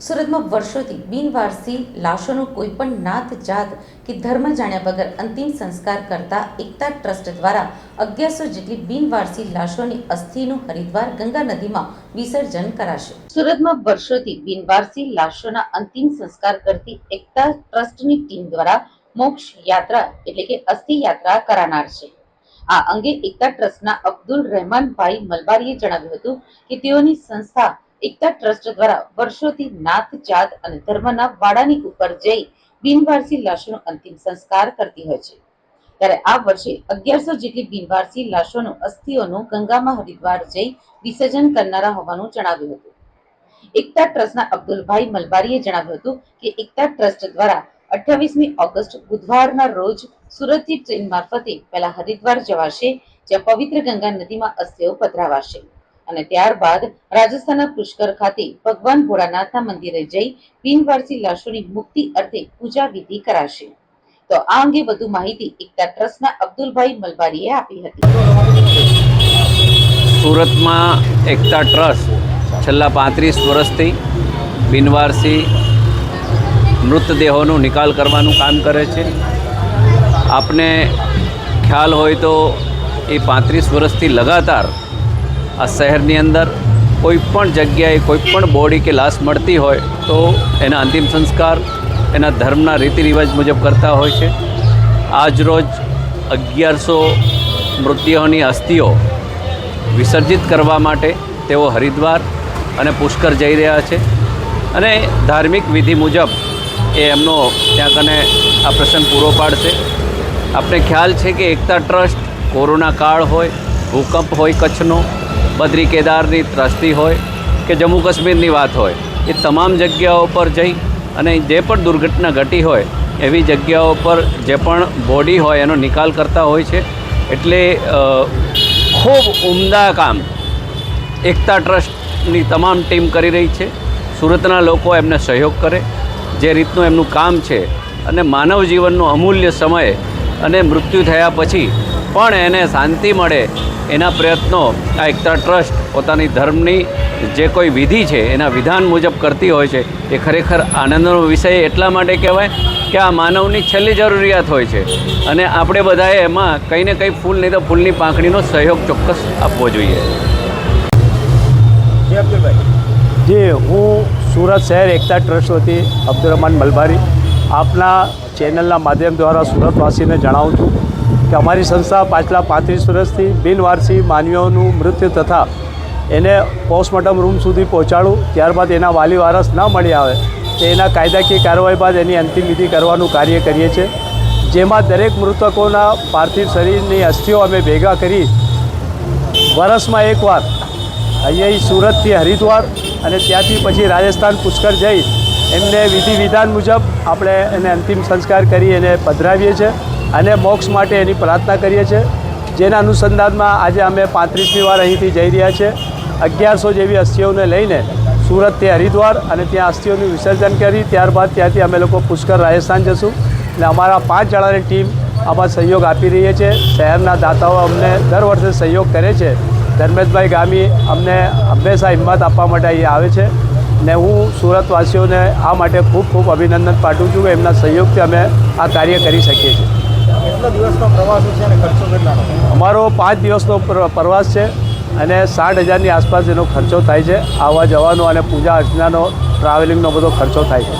સુરતમાં વર્ષોથી બિનવારસી લાશોનું કોઈપણ નાત જાત કે ધર્મ જાણ્યા વગર અંતિમ સંસ્કાર કરતા એકતા ટ્રસ્ટ દ્વારા 1100 જેટલી બિનવારસી લાશોની અસ્થિનું હરિદ્વાર ગંગા નદીમાં વિસર્જન કરાશે। સુરતમાં વર્ષોથી બિનવારસી લાશોના અંતિમ સંસ્કાર કરતી એકતા ટ્રસ્ટની ટીમ દ્વારા મોક્ષ યાત્રા એટલે કે અસ્થિ યાત્રા કરાનાર છે। આ અંગે એકતા ટ્રસ્ટના અબ્દુલ રહેમાનભાઈ મલબારીએ જણાવ્યું હતું કે તેઓની સંસ્થા એકતા ટ્રસ્ટ દ્વારા વર્ષોથી નાત જાત અને ધર્મના વાડાની ઉપર જઈ બિનવારસી લાશોનો અંતિમ સંસ્કાર કરતી હોય છે। ત્યારે આ વર્ષે 1100 જેટલી બિનવારસી લાશોનું અસ્થિઓનું ગંગામાં હરિદ્વાર જઈ વિસર્જન કરનારા હોવાનું જણાવ્યું હતું। એકતા ટ્રસ્ટના અબ્દુલભાઈ મલબારીએ જણાવ્યું હતું કે એકતા ટ્રસ્ટ દ્વારા 28મી ઓગસ્ટ બુધવારના રોજ સુરતથી ટ્રેન મારફતે પહેલા હરિદ્વાર જવાશે, જ્યાં પવિત્ર ગંગા નદીમાં અસ્થિઓ પધરાવાશે અને ત્યારબાદ રાજસ્થાનના પુષ્કર ખાતે ભગવાન ભોળાનાથના મંદિરે જઈ બિનવારસી લાશોની મુક્તિ અર્થે પૂજા વિધિ કરાશે। તો આ અંગે વધુ માહિતી એકતા ટ્રસ્ટના અબ્દુલભાઈ મલબારીએ આપી હતી। સુરતમાં એકતા ટ્રસ્ટ છેલ્લા 35 વર્ષથી બિનવારસી મૃતદેહોનો નિકાલ કરવાનું કામ કરે છે। આપને ખ્યાલ હોય તો એ 35 વર્ષથી લગાતાર આ શહેરની અંદર કોઈપણ જગ્યાએ કોઈપણ બોડી કે લાશ મળતી હોય તો એના અંતિમ સંસ્કાર એના ધર્મના રીતિ રિવાજ મુજબ કરતા હોય છે। આજરોજ 1100 મૃતદેહોની અસ્થિઓ વિસર્જિત કરવા માટે તેઓ હરિદ્વાર અને પુષ્કર જઈ રહ્યા છે અને ધાર્મિક વિધિ મુજબ એ એમનો ત્યાં કને આ પ્રસંગ પૂરો પાડશે। આપણે ખ્યાલ છે કે એકતા ટ્રસ્ટ કોરોના કાળ હોય, ભૂકંપ હોય કચ્છનો, બદ્રી કેદારની ત્રાસદી હોય કે જમ્મુ કાશ્મીરની વાત હોય, એ તમામ જગ્યાઓ પર જઈ અને જે પણ દુર્ઘટના ઘટી હોય એવી જગ્યાઓ પર જે પણ બોડી હોય એનો નિકાલ કરતા હોય છે। એટલે ખૂબ ઉમદા કામ એકતા ટ્રસ્ટની તમામ ટીમ કરી રહી છે। સુરતના લોકો એમને સહયોગ કરે, જે રીતનું એમનું કામ છે અને માનવ જીવનનો અમૂલ્ય સમય અને મૃત્યુ થયા પછી પણ એને શાંતિ મળે એના પ્રયત્નો આ એકતા ટ્રસ્ટ પોતાની ધર્મની જે કોઈ વિધિ છે એના વિધાન મુજબ કરતી હોય છે। એ ખરેખર આનંદનો વિષય એટલા માટે કહેવાય કે આ માનવની છેલ્લી જરૂરિયાત હોય છે અને આપણે બધાએ એમાં કંઈ ને કંઈ ફૂલ નહીં તો ફૂલની પાંખડીનો સહયોગ ચોક્કસ આપવો જોઈએ। જી, હું સુરત શહેર એકતા ટ્રસ્ટ વતી અબ્દુલ રહેમાન મલબારી આપના ચેનલના માધ્યમ દ્વારા સુરતવાસીને જણાવું છું કે અમારી સંસ્થા પાછલા 35 વર્ષથી બિનવારસી માનવીઓનું મૃત્યુ તથા એને પોસ્ટમોર્ટમ રૂમ સુધી પહોંચાડું, ત્યારબાદ એના વાલી વારસ ન મળી આવે તો એના કાયદાકીય કાર્યવાહી બાદ એની અંતિમ વિધિ કરવાનું કાર્ય કરીએ છીએ। જેમાં દરેક મૃતકોના પાર્થિવ શરીરની અસ્થિઓ અમે ભેગા કરી વર્ષમાં એકવાર અહીં સુરતથી હરિદ્વાર અને ત્યાંથી પછી રાજસ્થાન પુષ્કર જઈ એમને વિધિ વિધાન મુજબ આપણે એને અંતિમ સંસ્કાર કરી એને પધરાવીએ છીએ અને મોક્ષ માટે એની પ્રાર્થના કરીએ છીએ। જેના અનુસંધાનમાં આજે અમે 35મી વાર અહીંથી જઈ રહ્યા છીએ। 1100 જેવી અસ્થિઓને લઈને સુરતથી હરિદ્વાર અને ત્યાં અસ્થિઓનું વિસર્જન કરી ત્યારબાદ ત્યાંથી અમે લોકો પુષ્કર રાજસ્થાન જશું અને અમારા 5 જણાની ટીમ આમાં સહયોગ આપી રહી છે। શહેરના દાતાઓ અમને દર વર્ષે સહયોગ કરે છે। ધર્મેશભાઈ ગામી અમને હંમેશા હિંમત આપવા માટે અહીં આવે છે ને હું સુરતવાસીઓને આ માટે ખૂબ ખૂબ અભિનંદન પાઠવું છું કે એમના સહયોગથી અમે આ કાર્ય કરી શકીએ છીએ। કેટલા દિવસનો પ્રવાસ છે અને ખર્ચો કેટલાનો? અમારો 5 દિવસનો પ્રવાસ છે અને 60,000ની આસપાસ એનો ખર્ચો થાય છે। આવવા જવાનો અને પૂજા અર્ચનાનો ટ્રાવેલિંગનો બધો ખર્ચો થાય છે।